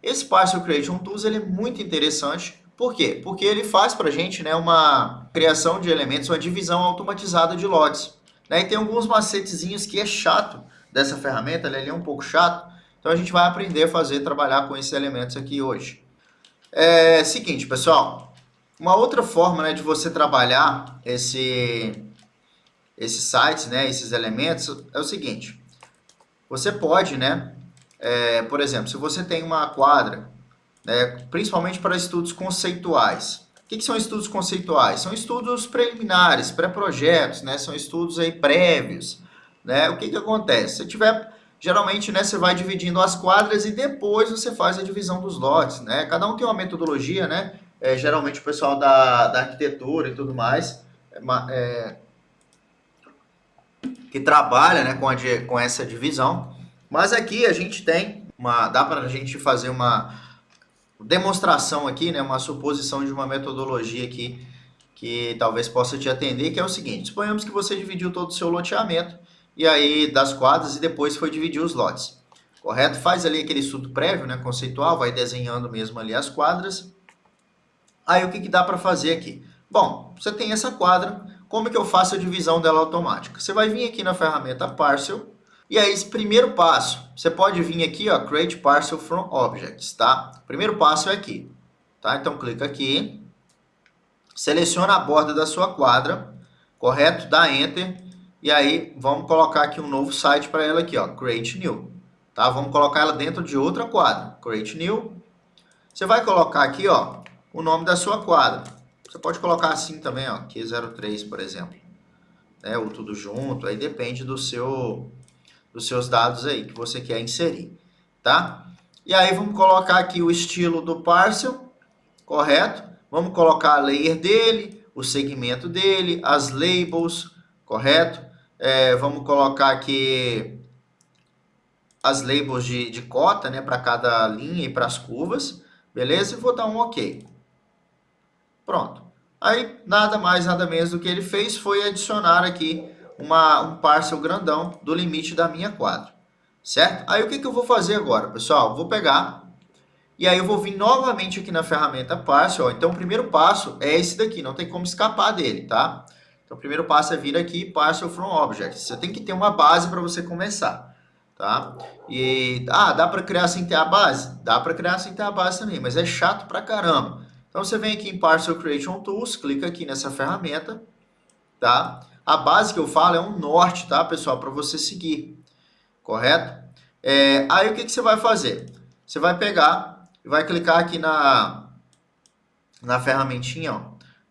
Esse Partial Creation Tools ele é muito interessante. Por quê? Porque ele faz para a gente, né, uma criação de elementos, uma divisão automatizada de lotes. Né? E tem alguns macetezinhos que é chato dessa ferramenta, ele é um pouco chato. Então a gente vai aprender a fazer, trabalhar com esses elementos aqui hoje. Seguinte, pessoal. Uma outra forma, né, de você trabalhar esses sites, né, esses elementos, é o seguinte. Você pode, né, por exemplo, se você tem uma quadra, né, principalmente para estudos conceituais. O que são estudos conceituais? São estudos preliminares, pré-projetos, né, são estudos aí prévios. Né? O que acontece? Se tiver, geralmente, né, você vai dividindo as quadras e depois você faz a divisão dos lotes. Né? Cada um tem uma metodologia, né? Geralmente o pessoal da arquitetura e tudo mais, que trabalha, né, com essa divisão. Mas aqui a gente tem dá para a gente fazer uma demonstração aqui, né, uma suposição de uma metodologia aqui que talvez possa te atender, que é o seguinte: suponhamos que você dividiu todo o seu loteamento e aí das quadras e depois foi dividir os lotes, correto? Faz ali aquele estudo prévio, né, conceitual, vai desenhando mesmo ali as quadras. Aí o que dá para fazer aqui? Bom, você tem essa quadra, como que eu faço a divisão dela automática? Você vai vir aqui na ferramenta Parcel, e aí esse primeiro passo, você pode vir aqui, ó, Create Parcel from Objects, tá? O primeiro passo é aqui, tá? Então clica aqui, seleciona a borda da sua quadra, correto? Dá Enter, e aí vamos colocar aqui um novo site para ela aqui, ó, Create New, tá? Vamos colocar ela dentro de outra quadra, Create New. Você vai colocar aqui, ó, o nome da sua quadra. Você pode colocar assim também, ó, Q03, por exemplo, né? Ou tudo junto, aí depende dos seus dados aí que você quer inserir, tá? E aí vamos colocar aqui o estilo do parcel, correto? Vamos colocar a layer dele, o segmento dele, as labels, correto? Vamos colocar aqui as labels de cota, né, para cada linha e para as curvas, beleza? E vou dar um OK. Pronto. Aí, nada mais, nada menos do que ele fez foi adicionar aqui um parcel grandão do limite da minha quadra, certo? Aí, o que eu vou fazer agora, pessoal? Vou pegar e aí eu vou vir novamente aqui na ferramenta Parcel. Ó. Então, o primeiro passo é esse daqui, não tem como escapar dele, tá? Então, o primeiro passo é vir aqui, Parcel from Objects. Você tem que ter uma base para você começar, tá? E, dá para criar sem ter a base? Dá para criar sem ter a base também, mas é chato pra caramba. Então, você vem aqui em Parcel Creation Tools, clica aqui nessa ferramenta, tá? A base que eu falo é um norte, tá, pessoal? Para você seguir, correto? Aí, o que você vai fazer? Você vai pegar e vai clicar aqui na ferramentinha, ó,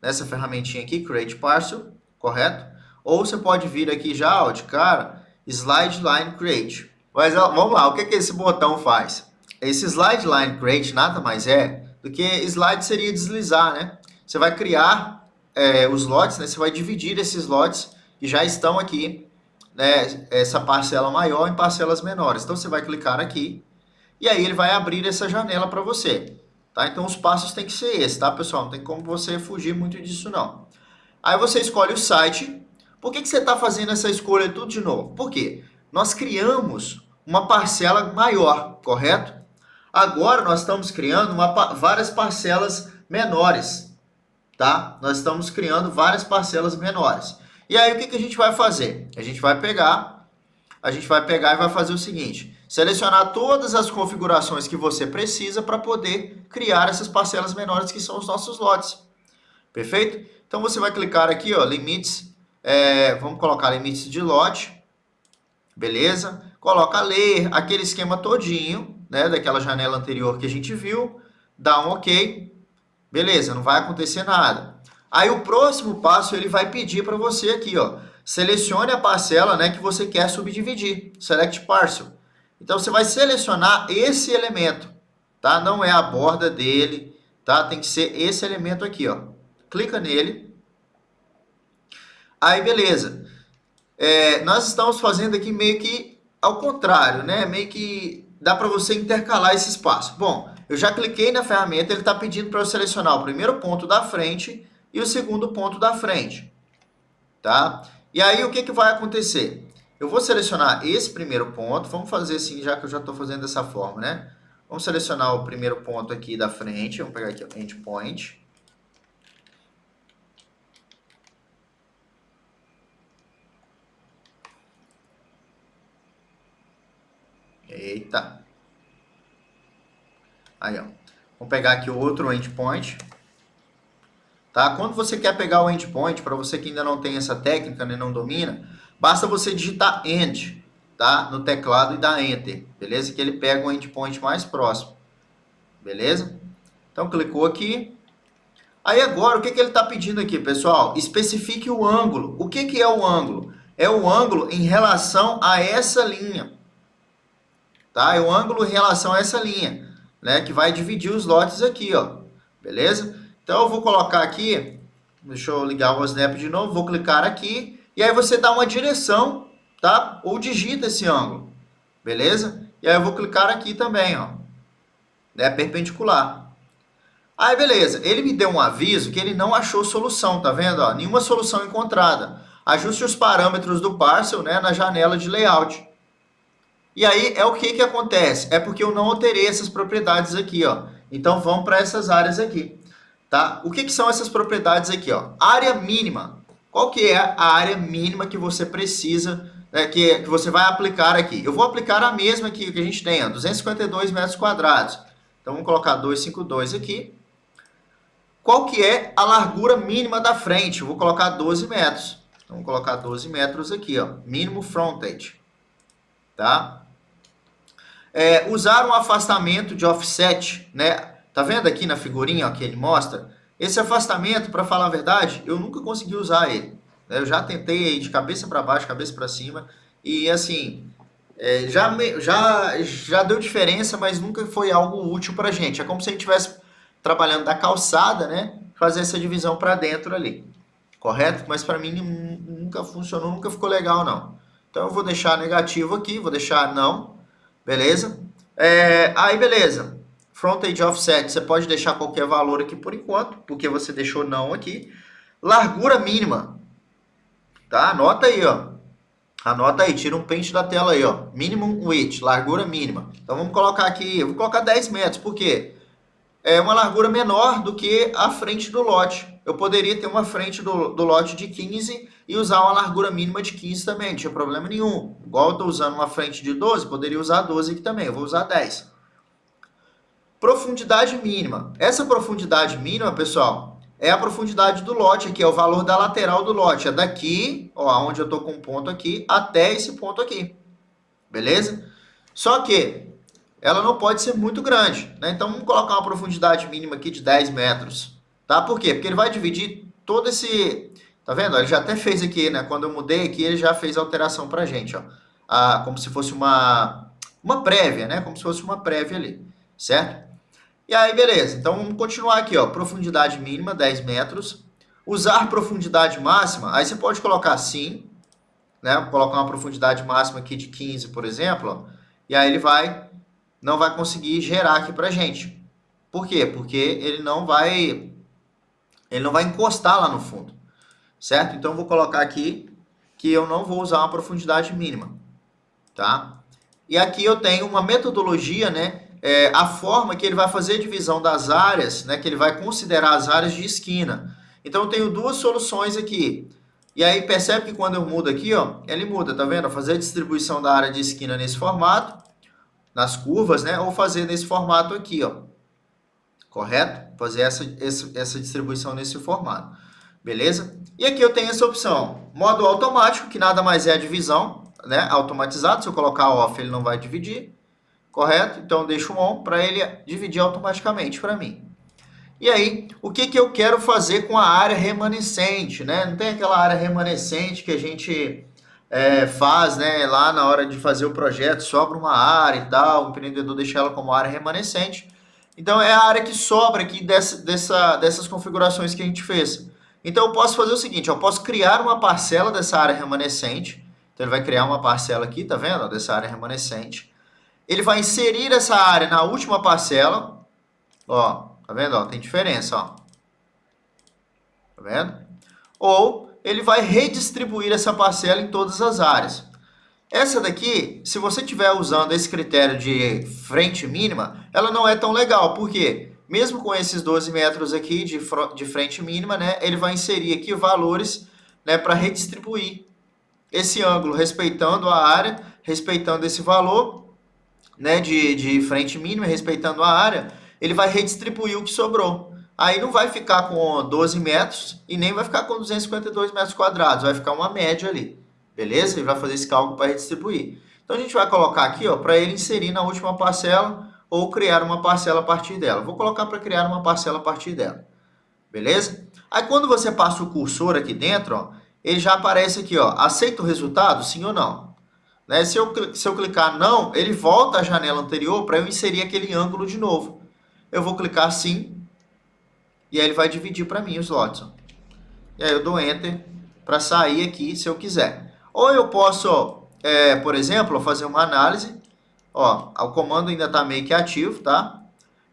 nessa ferramentinha aqui, Create Parcel, correto? Ou você pode vir aqui já, ó, de cara, Slide Line Create. Mas ó, vamos lá, o que esse botão faz? Esse Slide Line Create nada mais é do que slide seria deslizar, né? Você vai criar os lotes, né? Você vai dividir esses lotes que já estão aqui, né? Essa parcela maior em parcelas menores. Então, você vai clicar aqui e aí ele vai abrir essa janela para você, tá? Então, os passos tem que ser esses, tá, pessoal? Não tem como você fugir muito disso, não. Aí, você escolhe o site. Por que você está fazendo essa escolha tudo de novo? Por quê? Nós criamos uma parcela maior, correto? Agora nós estamos criando várias parcelas menores, tá? Nós estamos criando várias parcelas menores. E aí o que a gente vai fazer? A gente vai pegar e vai fazer o seguinte: selecionar todas as configurações que você precisa para poder criar essas parcelas menores que são os nossos lotes. Perfeito? Então você vai clicar aqui, ó, limites, vamos colocar limites de lote, beleza? Coloca layer, aquele esquema todinho, né, daquela janela anterior que a gente viu, dá um OK, beleza, não vai acontecer nada. Aí o próximo passo ele vai pedir para você aqui, ó, selecione a parcela, né, que você quer subdividir, Select Parcel. Então você vai selecionar esse elemento, tá? Não é a borda dele, tá? Tem que ser esse elemento aqui, ó. Clica nele. Aí beleza. Nós estamos fazendo aqui meio que ao contrário, né? Meio que dá para você intercalar esse espaço. Bom, eu já cliquei na ferramenta, ele está pedindo para eu selecionar o primeiro ponto da frente e o segundo ponto da frente, tá? E aí o que vai acontecer? Eu vou selecionar esse primeiro ponto, vamos fazer assim, já que eu já estou fazendo dessa forma, né? Vamos selecionar o primeiro ponto aqui da frente. Vamos pegar aqui o endpoint. Eita. Aí, ó. Vamos pegar aqui o outro endpoint. Tá? Quando você quer pegar o endpoint, para você que ainda não tem essa técnica, né, não domina, basta você digitar end, tá? No teclado e dar enter, beleza? Que ele pega o endpoint mais próximo, beleza? Então, clicou aqui. Aí agora, o que ele está pedindo aqui, pessoal? Especifique o ângulo. O que é o ângulo? É o ângulo em relação a essa linha. Tá? É o ângulo em relação a essa linha, né? Que vai dividir os lotes aqui, ó. Beleza? Então, eu vou colocar aqui, deixa eu ligar o Snap de novo, vou clicar aqui, e aí você dá uma direção, tá? Ou digita esse ângulo, beleza? E aí eu vou clicar aqui também, ó. É perpendicular. Aí, beleza. Ele me deu um aviso que ele não achou solução, tá vendo? Ó? Nenhuma solução encontrada. Ajuste os parâmetros do parcel, né, na janela de layout. E aí, é o que acontece? É porque eu não alterei essas propriedades aqui, ó. Então, vamos para essas áreas aqui, tá? O que são essas propriedades aqui, ó? Área mínima. Qual que é a área mínima que você precisa, né, que você vai aplicar aqui? Eu vou aplicar a mesma que a gente tem, ó, 252 metros quadrados. Então, vamos colocar 252 aqui. Qual que é a largura mínima da frente? Eu vou colocar 12 metros. Então, vou colocar 12 metros aqui, ó. Mínimo frontage. Tá? Usar um afastamento de offset, né? Tá vendo aqui na figurinha, ó, que ele mostra? Esse afastamento, para falar a verdade, eu nunca consegui usar ele. Eu já tentei de cabeça para baixo, cabeça para cima. E assim, já deu diferença, mas nunca foi algo útil para gente. É como se a gente estivesse trabalhando da calçada, né? Fazer essa divisão para dentro ali. Correto? Mas para mim nunca funcionou, nunca ficou legal, não. Então eu vou deixar negativo aqui, vou deixar não. Beleza? Aí, beleza. Frontage offset, você pode deixar qualquer valor aqui por enquanto, porque você deixou não aqui. Largura mínima. Tá? Anota aí, ó. Anota aí, tira um print da tela aí, ó. Minimum width, largura mínima. Então vamos colocar aqui, eu vou colocar 10 metros, por quê? É uma largura menor do que a frente do lote. Eu poderia ter uma frente do lote de 15 e usar uma largura mínima de 15 também, não tinha problema nenhum. Igual eu estou usando uma frente de 12, poderia usar 12 aqui também, eu vou usar 10. Profundidade mínima. Essa profundidade mínima, pessoal, é a profundidade do lote aqui, é o valor da lateral do lote. É daqui, ó, onde eu estou com um ponto aqui, até esse ponto aqui. Beleza? Só que ela não pode ser muito grande, né? Então, vamos colocar uma profundidade mínima aqui de 10 metros. Tá? Por quê? Porque ele vai dividir todo esse... Tá vendo? Ele já até fez aqui, né? Quando eu mudei aqui, ele já fez a alteração pra gente, ó. Como se fosse uma prévia, né? Como se fosse uma prévia ali, certo? E aí, beleza. Então, vamos continuar aqui, ó. Profundidade mínima, 10 metros. Usar profundidade máxima, aí você pode colocar sim, né? Vou colocar uma profundidade máxima aqui de 15, por exemplo, ó. E aí ele não vai conseguir gerar aqui pra gente. Por quê? Porque ele não vai encostar lá no fundo, certo? Então, eu vou colocar aqui que eu não vou usar uma profundidade mínima, tá? E aqui eu tenho uma metodologia, né? A forma que ele vai fazer a divisão das áreas, né? Que ele vai considerar as áreas de esquina. Então, eu tenho duas soluções aqui. E aí, percebe que quando eu mudo aqui, ó, ele muda, tá vendo? Fazer a distribuição da área de esquina nesse formato, nas curvas, né? Ou fazer nesse formato aqui, ó. Correto? Fazer essa distribuição nesse formato. Beleza? E aqui eu tenho essa opção. Modo automático, que nada mais é a divisão, né? Automatizado. Se eu colocar off, ele não vai dividir. Correto? Então, eu deixo on para ele dividir automaticamente para mim. E aí, o que eu quero fazer com a área remanescente, né? Não tem aquela área remanescente que a gente faz, né? Lá na hora de fazer o projeto, sobra uma área e tal, o empreendedor deixa ela como área remanescente. Então, é a área que sobra aqui dessas configurações que a gente fez. Então, eu posso fazer o seguinte, eu posso criar uma parcela dessa área remanescente. Então, ele vai criar uma parcela aqui, tá vendo? Dessa área remanescente. Ele vai inserir essa área na última parcela. Ó, tá vendo? Ó, tem diferença, ó. Tá vendo? Ou ele vai redistribuir essa parcela em todas as áreas. Essa daqui, se você estiver usando esse critério de frente mínima, ela não é tão legal, porque mesmo com esses 12 metros aqui de frente mínima, né, ele vai inserir aqui valores, né, para redistribuir esse ângulo, respeitando a área, respeitando esse valor, né, de frente mínima, respeitando a área, ele vai redistribuir o que sobrou. Aí não vai ficar com 12 metros e nem vai ficar com 252 metros quadrados, vai ficar uma média ali. Beleza? Ele vai fazer esse cálculo para redistribuir. Então a gente vai colocar aqui, ó, para ele inserir na última parcela ou criar uma parcela a partir dela. Vou colocar para criar uma parcela a partir dela. Beleza? Aí quando você passa o cursor aqui dentro, ó, ele já aparece aqui, ó, aceita o resultado, sim ou não? Né? Se eu clicar não, ele volta à janela anterior para eu inserir aquele ângulo de novo. Eu vou clicar sim, e aí ele vai dividir para mim os lotes. Ó. E aí eu dou Enter para sair aqui se eu quiser. Ou eu posso, por exemplo, fazer uma análise. Ó, o comando ainda está meio que ativo, tá?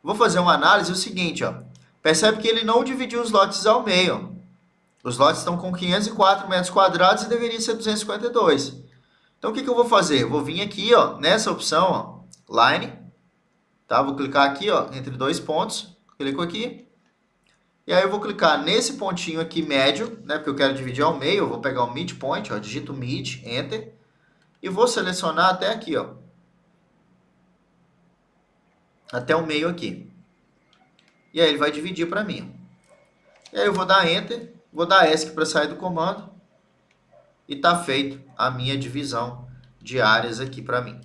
Vou fazer uma análise, o seguinte, ó. Percebe que ele não dividiu os lotes ao meio. Os lotes estão com 504 metros quadrados e deveria ser 252. Então, o que eu vou fazer? Eu vou vir aqui, ó, nessa opção, ó, Line. Tá? Vou clicar aqui, ó, entre dois pontos. Clico aqui. E aí eu vou clicar nesse pontinho aqui médio, né, porque eu quero dividir ao meio, eu vou pegar o midpoint, ó, digito mid, enter, e vou selecionar até aqui, ó. Até o meio aqui. E aí ele vai dividir para mim. E aí eu vou dar enter, vou dar ESC para sair do comando, e tá feito a minha divisão de áreas aqui para mim.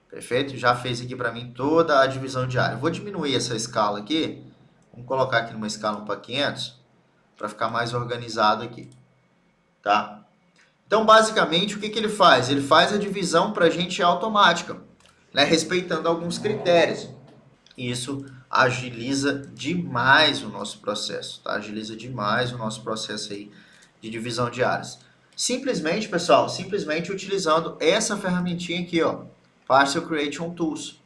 Perfeito? Já fez aqui para mim toda a divisão de área. Vou diminuir essa escala aqui. Vamos colocar aqui numa escala 1 para 500, para ficar mais organizado aqui. Tá? Então, basicamente, o que ele faz? Ele faz a divisão para a gente automática, né? Respeitando alguns critérios. Isso agiliza demais o nosso processo. Tá? Agiliza demais o nosso processo aí de divisão de áreas. Simplesmente, pessoal, simplesmente utilizando essa ferramentinha aqui, ó. Parcel Creation Tools.